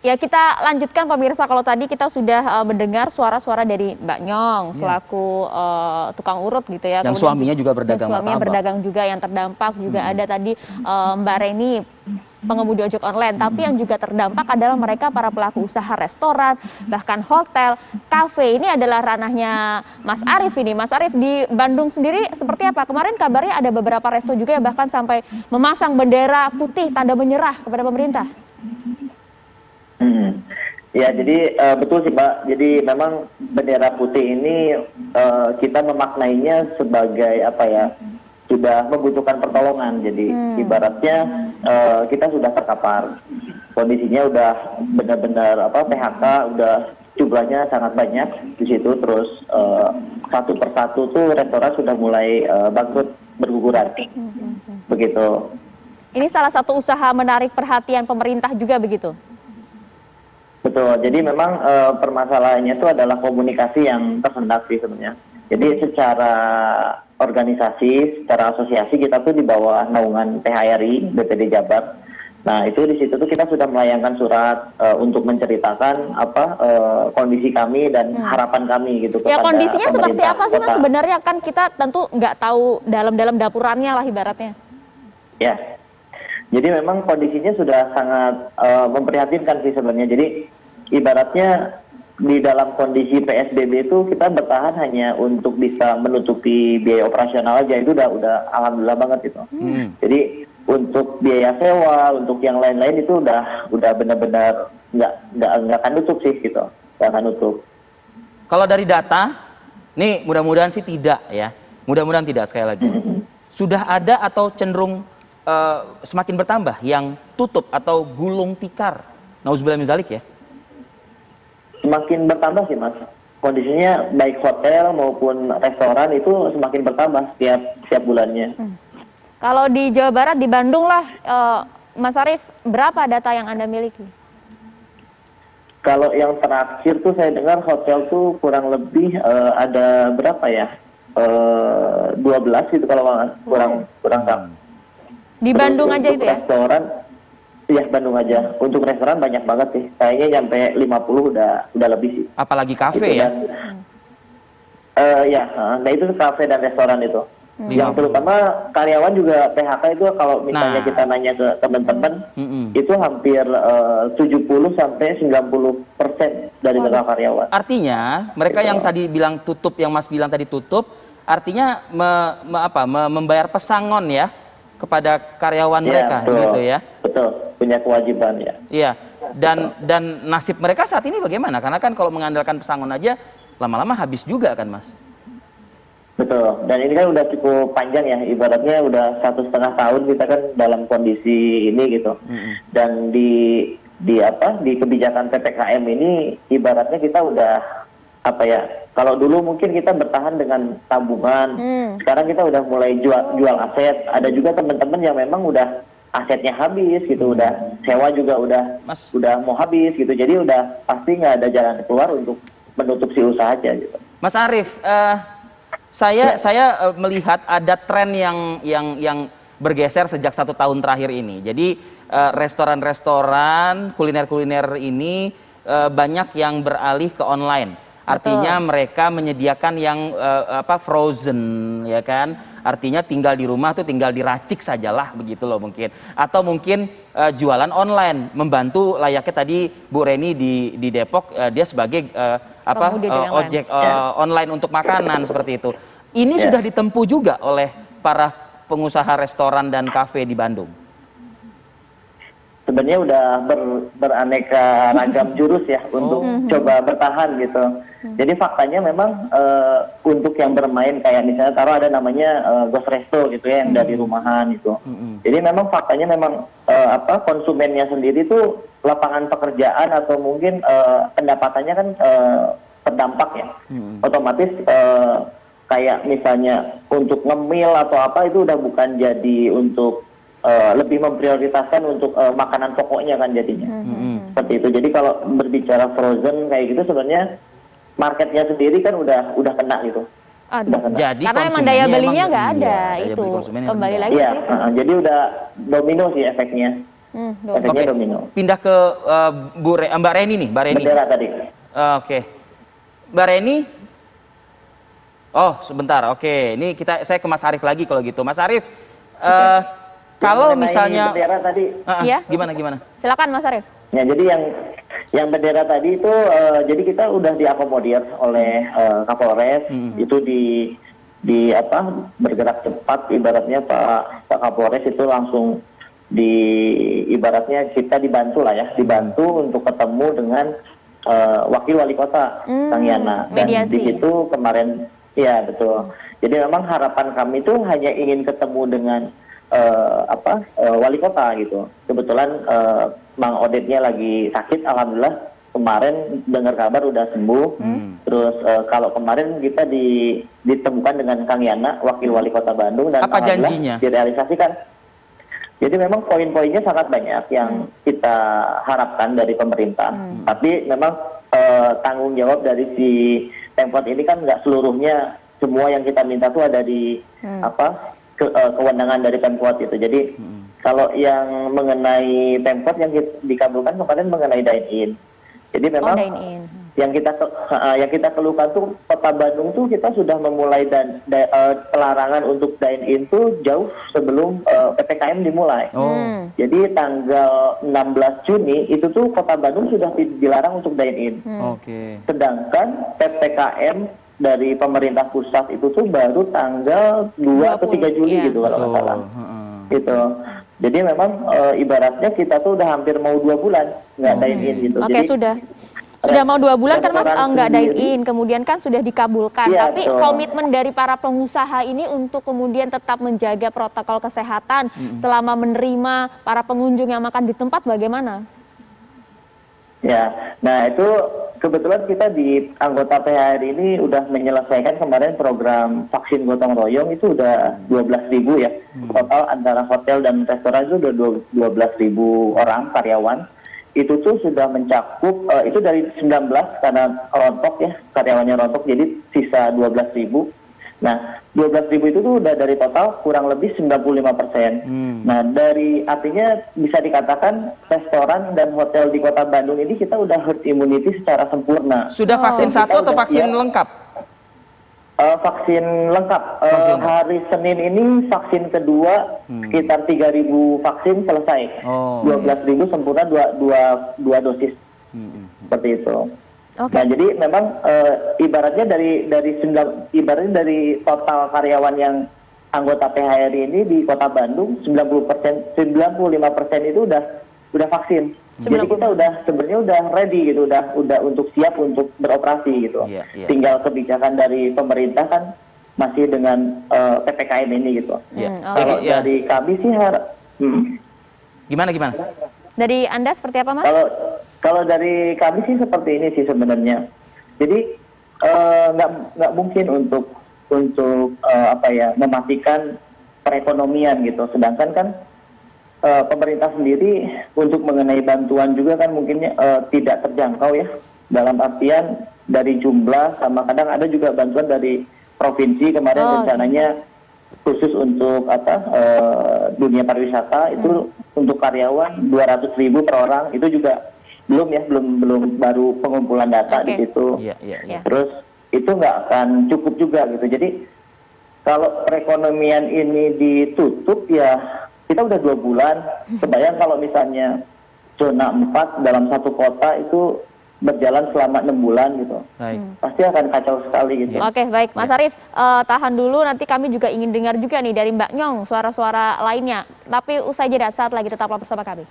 Ya, kita lanjutkan pemirsa. Kalau tadi kita sudah mendengar suara-suara dari Mbak Nyong selaku tukang urut gitu ya. Yang suaminya juga berdagang martabak. Suaminya berdagang juga yang terdampak. Juga ada tadi Mbak Reni, pengemudi ojek online. Tapi yang juga terdampak adalah mereka para pelaku usaha restoran, bahkan hotel, kafe. Ini adalah ranahnya Mas Arief ini. Mas Arief, di Bandung sendiri seperti apa? Kemarin kabarnya ada beberapa resto juga yang bahkan sampai memasang bendera putih tanda menyerah kepada pemerintah. Ya, jadi betul sih Mbak. Jadi memang bendera putih ini kita memaknainya sebagai apa ya? Sudah membutuhkan pertolongan. Jadi ibaratnya kita sudah terkapar. Kondisinya udah benar-benar PHK, udah jumlahnya sangat banyak di situ. Terus satu persatu tuh restoran sudah mulai bangkrut, berguguran. Begitu. Ini salah satu usaha menarik perhatian pemerintah juga begitu. Betul, jadi memang permasalahannya itu adalah komunikasi yang tersendat sih sebenarnya. Jadi secara organisasi, secara asosiasi kita tuh di bawah naungan PHRI, BPD Jabar. Nah itu di situ tuh kita sudah melayangkan surat untuk menceritakan kondisi kami dan harapan kami gitu. Ya, kondisinya seperti apa sih Mas sebenarnya, kan kita tentu nggak tahu dalam dapurannya lah ibaratnya. Ya. Jadi memang kondisinya sudah sangat memprihatinkan sih sebenarnya. Jadi ibaratnya di dalam kondisi PSBB itu kita bertahan hanya untuk bisa menutupi biaya operasional aja, itu udah alhamdulillah banget itu. Jadi untuk biaya sewa, untuk yang lain-lain itu udah benar-benar nggak akan nutup sih gitu, nggak akan nutup. Kalau dari data, nih mudah-mudahan sih tidak ya, mudah-mudahan tidak sekali lagi. Sudah ada atau cenderung semakin bertambah yang tutup atau gulung tikar, nauzubillah min zalik ya? Semakin bertambah sih Mas. Kondisinya baik hotel maupun restoran itu semakin bertambah setiap bulannya. Kalau di Jawa Barat, di Bandung lah, Mas Arief, berapa data yang Anda miliki? Kalau yang terakhir tuh saya dengar hotel tuh kurang lebih ada berapa ya? 12 gitu kalau kurang tahu. Di Bandung aja itu ya? Restoran, iya Bandung aja. Untuk restoran banyak banget sih. Kayaknya sampai 50 udah lebih sih. Apalagi kafe gitu, ya? Nah itu kafe dan restoran itu. Yang terutama karyawan juga PHK itu kalau misalnya kita nanya ke teman-teman, itu hampir 70-90% dari karyawan. Artinya mereka yang tadi bilang tutup, yang Mas bilang tadi tutup, artinya membayar pesangon ya kepada karyawan mereka, betul, gitu ya? Betul, punya kewajiban ya. Iya, dan nasib mereka saat ini bagaimana? Karena kan kalau mengandalkan pesangon aja, lama-lama habis juga kan Mas? Betul, dan ini kan udah cukup panjang ya, ibaratnya udah 1,5 tahun kita kan dalam kondisi ini gitu. Dan di kebijakan PPKM ini, ibaratnya kita udah kalau dulu mungkin kita bertahan dengan tabungan, sekarang kita udah mulai jual aset. Ada juga teman-teman yang memang udah asetnya habis gitu, udah sewa juga udah mau habis gitu. Jadi udah pasti nggak ada jalan keluar untuk menutup si usaha aja gitu. Mas Arief, saya melihat ada tren yang bergeser sejak 1 tahun terakhir ini. Jadi restoran-restoran, kuliner-kuliner ini banyak yang beralih ke online. Artinya mereka menyediakan yang frozen, ya kan? Artinya tinggal di rumah tuh tinggal diracik sajalah begitu loh mungkin. Atau mungkin jualan online, membantu layaknya tadi Bu Reni di Depok, dia sebagai ojek online untuk makanan seperti itu. Ini sudah ditempuh juga oleh para pengusaha restoran dan kafe di Bandung. Sebenarnya udah beraneka ragam jurus ya untuk coba bertahan gitu. Jadi faktanya memang untuk yang bermain kayak misalnya taruh ada namanya ghost resto gitu ya, yang dari rumahan gitu. Jadi memang faktanya memang konsumennya sendiri tuh lapangan pekerjaan atau mungkin pendapatannya kan terdampak ya. Otomatis kayak misalnya untuk ngemil atau apa itu udah bukan jadi untuk lebih memprioritaskan untuk makanan pokoknya kan jadinya. Seperti itu. Jadi kalau berbicara frozen kayak gitu sebenarnya marketnya sendiri kan udah kena gitu. Jadi karena emang daya belinya nggak ada, itu kembali lagi sih. Jadi udah domino sih efeknya. Efeknya Oke. domino. Pindah ke Mbak Reni nih, Mbak Reni. Bendera tadi. Oke. Mbak Reni. Oh, sebentar. Oke, ini saya ke Mas Arief lagi kalau gitu. Mas Arief, kalau Mengenai misalnya bendera tadi. Iya. gimana? Silakan Mas Arief. Ya, jadi yang bendera tadi itu jadi kita udah diakomodir oleh Kapolres, itu di apa, bergerak cepat, ibaratnya Pak Kapolres itu langsung ibaratnya kita dibantu lah ya, dibantu untuk ketemu dengan wakil wali kota Kang Yana. Dan mediasi. di situ kemarin, ya betul. Jadi memang harapan kami itu hanya ingin ketemu dengan wali kota gitu. Kebetulan Mang Odetnya lagi sakit, alhamdulillah kemarin dengar kabar udah sembuh. Terus kalau kemarin kita ditemukan dengan Kang Yana, wakil wali kota Bandung, dan Apa alhamdulillah janjinya? direalisasikan. Jadi memang poin-poinnya sangat banyak yang kita harapkan dari pemerintah. Tapi memang tanggung jawab dari si Pemkot ini kan nggak seluruhnya, semua yang kita minta tuh ada di kewenangan dari Pemkot itu. Jadi kalau yang mengenai Pemkot yang dikabulkan kemarin mengenai dine-in. Jadi memang dine-in. yang kita keluhkan tuh Kota Bandung tuh kita sudah memulai pelarangan untuk dine-in tuh jauh sebelum PPKM dimulai. Jadi tanggal 16 Juni itu tuh Kota Bandung sudah dilarang untuk dine-in. Oke. Sedangkan PPKM dari pemerintah pusat itu tuh baru tanggal 2 atau 3 Juli iya. gitu kalau nggak salah. Betul. Gitu. Jadi memang ibaratnya kita tuh udah hampir mau 2 bulan nggak dine-in gitu. Oke, Jadi sudah mau 2 bulan kan Mas restoran nggak sendiri. dine-in, kemudian kan sudah dikabulkan. Iya, Tapi betul. komitmen dari para pengusaha ini untuk kemudian tetap menjaga protokol kesehatan selama menerima para pengunjung yang makan di tempat bagaimana? Ya, nah itu kebetulan kita di anggota PHR ini udah menyelesaikan kemarin program vaksin gotong royong itu udah 12.000 ya. Total antara hotel dan restoran itu udah 12.000 orang karyawan. Itu tuh sudah mencakup, itu dari 19 karena rontok ya, karyawannya rontok, jadi sisa 12.000. Nah, 12.000 itu tuh udah dari total kurang lebih 95%. Nah, artinya bisa dikatakan restoran dan hotel di Kota Bandung ini kita udah herd immunity secara sempurna. Sudah vaksin Kita satu atau udah vaksin siap. lengkap? Vaksin lengkap. Vaksin lengkap. Hari Senin ini vaksin kedua sekitar 3.000 vaksin selesai. 12.000 sempurna dua dosis. Seperti itu. Oke. Nah, jadi memang ibaratnya ibaratnya dari total karyawan yang anggota PHRI ini di Kota Bandung 95% itu udah vaksin. Jadi kita sebenarnya udah ready gitu, udah untuk siap untuk beroperasi gitu. Iya, iya. Tinggal kebijakan dari pemerintah kan masih dengan PPKM ini gitu. Kalau Iya. dari kami sih Gimana? Dari Anda seperti apa Mas? Kalau dari kami sih seperti ini sih sebenarnya. Jadi nggak mungkin untuk mematikan perekonomian gitu. Sedangkan kan pemerintah sendiri untuk mengenai bantuan juga kan mungkinnya tidak terjangkau ya. Dalam artian dari jumlah sama kadang ada juga bantuan dari provinsi kemarin rencananya khusus untuk dunia pariwisata itu untuk karyawan 200.000 per orang, itu juga belum baru pengumpulan data di situ. Iya. Terus itu nggak akan cukup juga gitu. Jadi kalau perekonomian ini ditutup ya kita udah 2 bulan. Kebayang kalau misalnya zona 4 dalam satu kota itu berjalan selama 6 bulan gitu. Baik. Pasti akan kacau sekali gitu. Oke, baik Mas Arief, tahan dulu, nanti kami juga ingin dengar juga nih dari Mbak Nyong suara-suara lainnya. Tapi usai jeda, saat lagi tetaplah bersama kami.